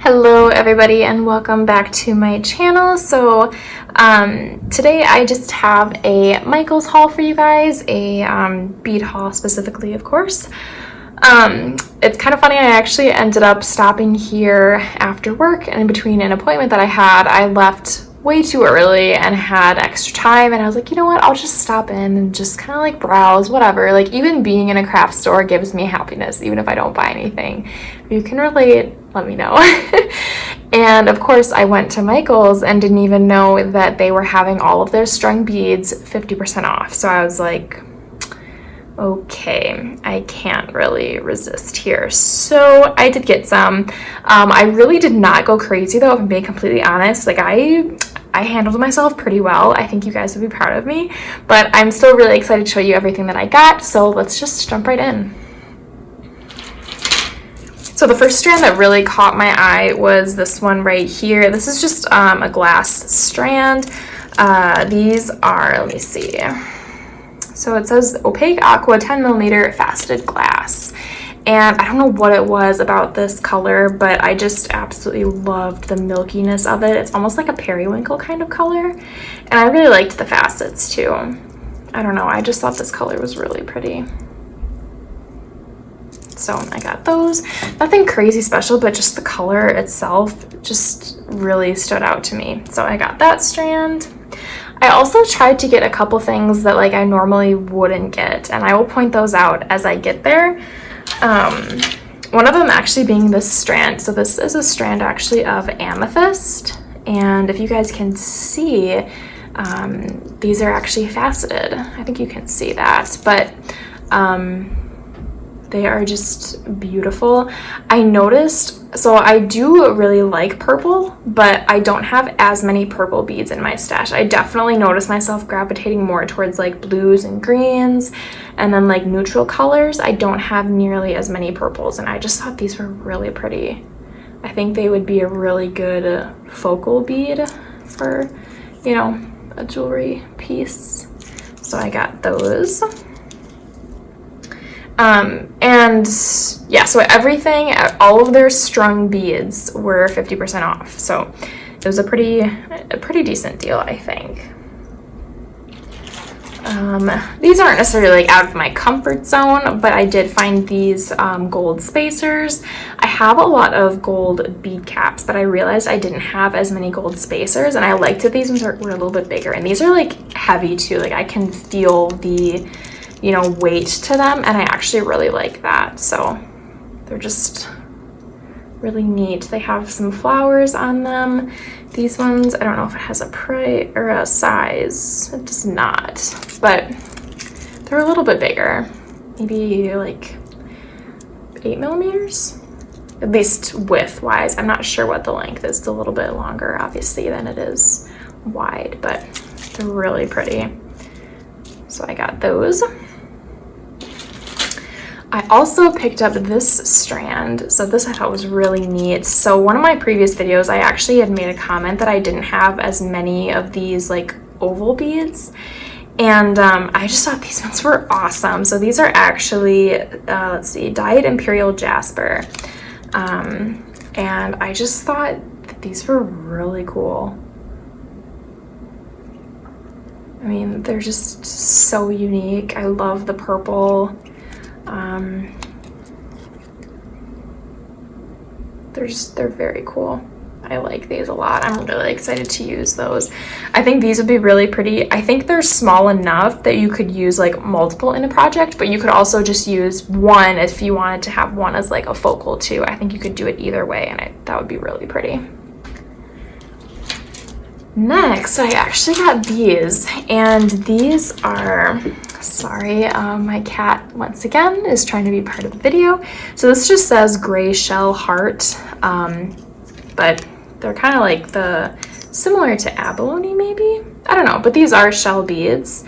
Hello everybody and welcome back to my channel. So today I just have a Michaels haul for you guys, a bead haul specifically, of course. It's kind of funny, I actually ended up stopping here after work, and in between an appointment that I had, I left way too early and had extra time, and I was like, you know what, I'll just stop in and just kind of like browse, whatever. Like, even being in a craft store gives me happiness, even if I don't buy anything. If you can relate, let me know. And of course I went to Michaels and didn't even know that they were having all of their strung beads 50% off. So I was like, okay, I can't really resist here. So I did get some. I really did not go crazy though, if I'm being completely honest. Like, I handled myself pretty well. I think you guys would be proud of me, but I'm still really excited to show you everything that I got. So let's just jump right in. So the first strand that really caught my eye was this one right here. This is just a glass strand. These are, let me see. So it says opaque aqua 10mm faceted glass. And I don't know what it was about this color, but I just absolutely loved the milkiness of it. It's almost like a periwinkle kind of color. And I really liked the facets too. I don't know, I just thought this color was really pretty. So I got those. Nothing crazy special, but just the color itself just really stood out to me. So I got that strand. I also tried to get a couple things that like I normally wouldn't get, and I will point those out as I get there. One of them actually being this strand. So this is a strand actually of Amethyst, and if you guys can see, these are actually faceted. I think you can see that, but they are just beautiful. I noticed, so I do really like purple, but I don't have as many purple beads in my stash. I definitely noticed myself gravitating more towards like blues and greens and then like neutral colors. I don't have nearly as many purples, and I just thought these were really pretty. I think they would be a really good focal bead for, you know, a jewelry piece. So I got those. And yeah, so everything, all of their strung beads were 50% off. So it was a pretty decent deal, I think. These aren't necessarily like out of my comfort zone, but I did find these gold spacers. I have a lot of gold bead caps, but I realized I didn't have as many gold spacers, and I liked that these ones were a little bit bigger, and these are like heavy too. Like, I can feel the, you know, weight to them, and I actually really like that. So they're just really neat. They have some flowers on them. These ones, I don't know if it has a price or a size. It does not, but they're a little bit bigger, maybe like 8mm, at least width wise. I'm not sure what the length is. It's a little bit longer obviously than it is wide, but they're really pretty. So I got those. I also picked up this strand. So this I thought was really neat. So one of my previous videos, I actually had made a comment that I didn't have as many of these like oval beads. And I just thought these ones were awesome. So these are actually, let's see, dyed imperial jasper. And I just thought that these were really cool. I mean, they're just so unique. I love the purple. They're very cool. I like these a lot. I'm really excited to use those. I think these would be really pretty. I think they're small enough that you could use like multiple in a project, but you could also just use one if you wanted to have one as like a focal too. I think you could do it either way, and that would be really pretty. Next, I actually got these, and these are, sorry, my cat once again is trying to be part of the video. So this just says gray shell heart, but they're kind of like similar to abalone maybe? I don't know, but these are shell beads,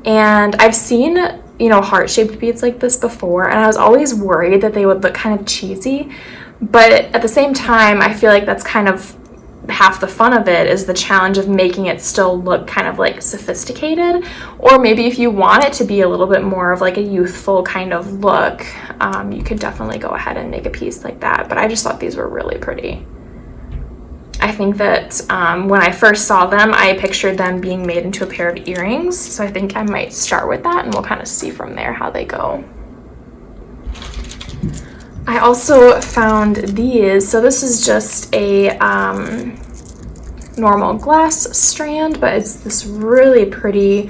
and I've seen, you know, heart-shaped beads like this before, and I was always worried that they would look kind of cheesy, but at the same time, I feel like that's kind of half the fun of it, is the challenge of making it still look kind of like sophisticated. Or maybe if you want it to be a little bit more of like a youthful kind of look, you could definitely go ahead and make a piece like that. But I just thought these were really pretty. I think that when I first saw them, I pictured them being made into a pair of earrings. So I think I might start with that, and we'll kind of see from there how they go. I also found these. So this is just a normal glass strand, but it's this really pretty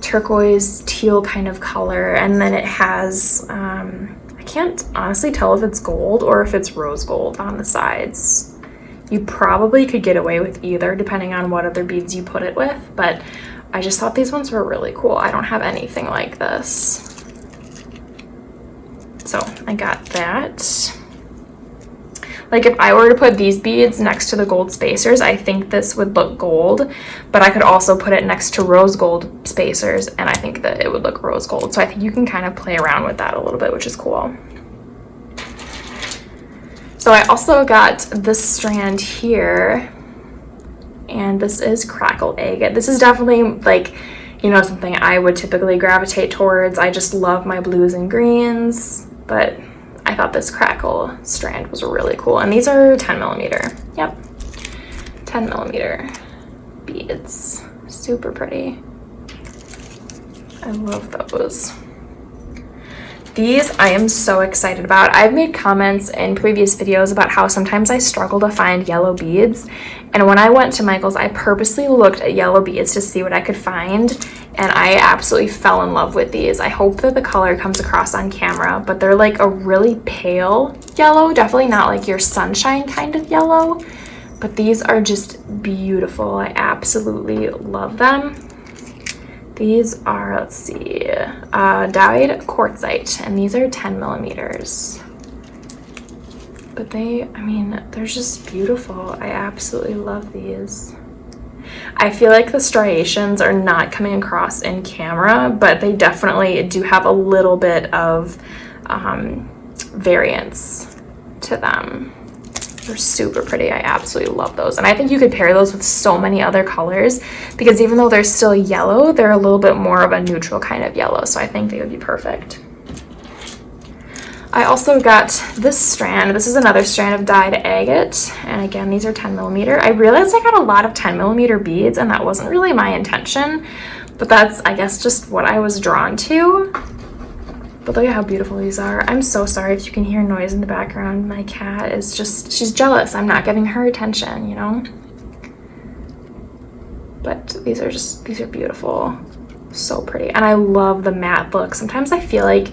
turquoise teal kind of color. And then it has, I can't honestly tell if it's gold or if it's rose gold on the sides. You probably could get away with either depending on what other beads you put it with, but I just thought these ones were really cool. I don't have anything like this. So I got that. Like if I were to put these beads next to the gold spacers, I think this would look gold, but I could also put it next to rose gold spacers and I think that it would look rose gold. So I think you can kind of play around with that a little bit, which is cool. So I also got this strand here, and this is Crackle agate. This is definitely like, you know, something I would typically gravitate towards. I just love my blues and greens, but I thought this Crackle strand was really cool. And these are 10 millimeter. Yep, 10 millimeter beads. Super pretty. I love those. These I am so excited about. I've made comments in previous videos about how sometimes I struggle to find yellow beads. And when I went to Michael's, I purposely looked at yellow beads to see what I could find. And I absolutely fell in love with these. I hope that the color comes across on camera, but they're like a really pale yellow, definitely not like your sunshine kind of yellow, but these are just beautiful. I absolutely love them. These are, let's see, dyed quartzite, and these are 10 millimeters. But they, I mean, they're just beautiful. I absolutely love these. I feel like the striations are not coming across in camera, but they definitely do have a little bit of variance to them. They're super pretty. I absolutely love those. And I think you could pair those with so many other colors because even though they're still yellow, they're a little bit more of a neutral kind of yellow. So I think they would be perfect. I also got this strand. This is another strand of dyed agate. And again, these are 10 millimeter. I realized I got a lot of 10 millimeter beads and that wasn't really my intention, but that's, I guess, just what I was drawn to. But look at how beautiful these are. I'm so sorry if you can hear noise in the background. My cat is just, she's jealous. I'm not giving her attention, you know? But these are just, these are beautiful. So pretty. And I love the matte look. Sometimes I feel like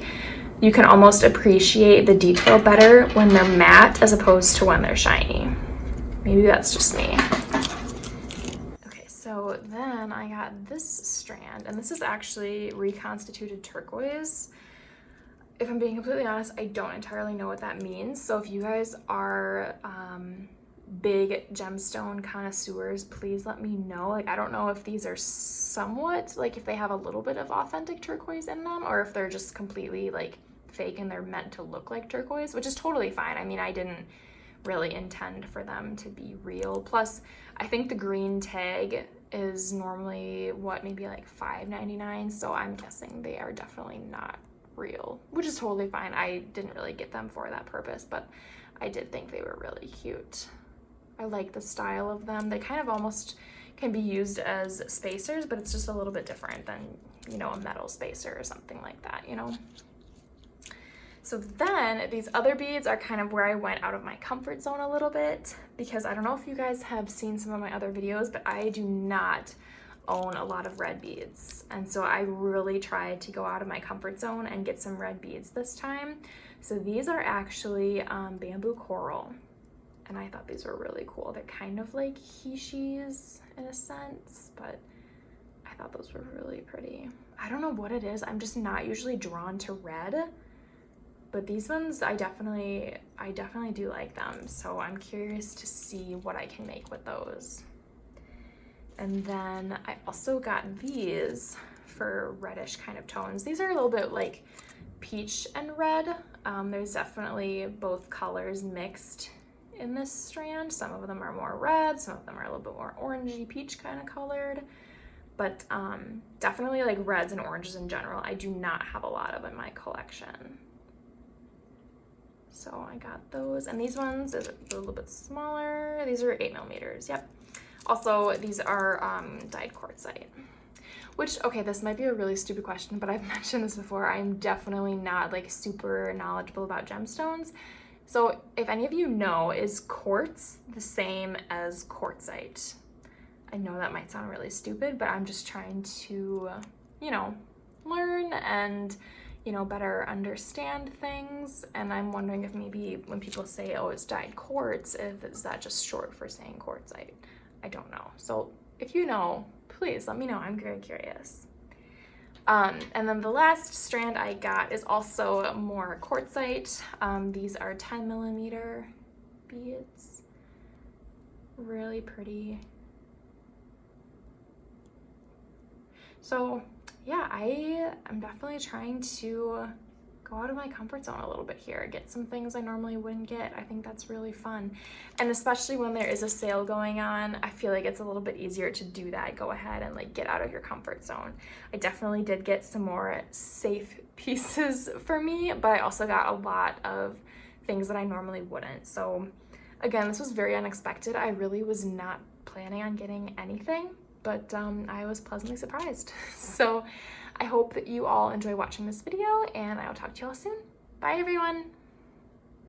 you can almost appreciate the detail better when they're matte as opposed to when they're shiny. Maybe that's just me. Okay, so then I got this strand, and this is actually reconstituted turquoise. If I'm being completely honest, I don't entirely know what that means. So if you guys are big gemstone connoisseurs, please let me know. Like, I don't know if these are somewhat, like if they have a little bit of authentic turquoise in them or if they're just completely like fake and they're meant to look like turquoise, which is totally fine. I mean, I didn't really intend for them to be real. Plus, I think the green tag is normally what, maybe like $5.99. So I'm guessing they are definitely not real, which is totally fine. I didn't really get them for that purpose, but I did think they were really cute. I like the style of them. They kind of almost can be used as spacers, but it's just a little bit different than, you know, a metal spacer or something like that, you know? So then these other beads are kind of where I went out of my comfort zone a little bit, because I don't know if you guys have seen some of my other videos, but I do not own a lot of red beads. And so I really tried to go out of my comfort zone and get some red beads this time. So these are actually bamboo coral. And I thought these were really cool. They're kind of like hishis in a sense, but I thought those were really pretty. I don't know what it is. I'm just not usually drawn to red, but these ones, I definitely do like them. So I'm curious to see what I can make with those. And then I also got these for reddish kind of tones. These are a little bit like peach and red. There's definitely both colors mixed in this strand. Some of them are more red, some of them are a little bit more orangey peach kind of colored, but definitely like reds and oranges in general. I do not have a lot of in my collection. So I got those, and these ones is a little bit smaller. These are 8mm, yep. Also, these are dyed quartzite. Which, okay, this might be a really stupid question, but I've mentioned this before. I'm definitely not like super knowledgeable about gemstones. So if any of you know, is quartz the same as quartzite? I know that might sound really stupid, but I'm just trying to, you know, learn and, you know, better understand things. And I'm wondering if maybe when people say, oh, it's dyed quartz, is that just short for saying quartzite? I don't know. So if you know, please let me know. I'm very curious. And then the last strand I got is also more quartzite. These are 10mm beads. Really pretty. So yeah, I am definitely trying to go out of my comfort zone a little bit here, get some things I normally wouldn't get. I think that's really fun. And especially when there is a sale going on, I feel like it's a little bit easier to do that. Go ahead and like get out of your comfort zone. I definitely did get some more safe pieces for me, but I also got a lot of things that I normally wouldn't. So again, this was very unexpected. I really was not planning on getting anything, but I was pleasantly surprised. So I hope that you all enjoy watching this video, and I will talk to you all soon. Bye everyone.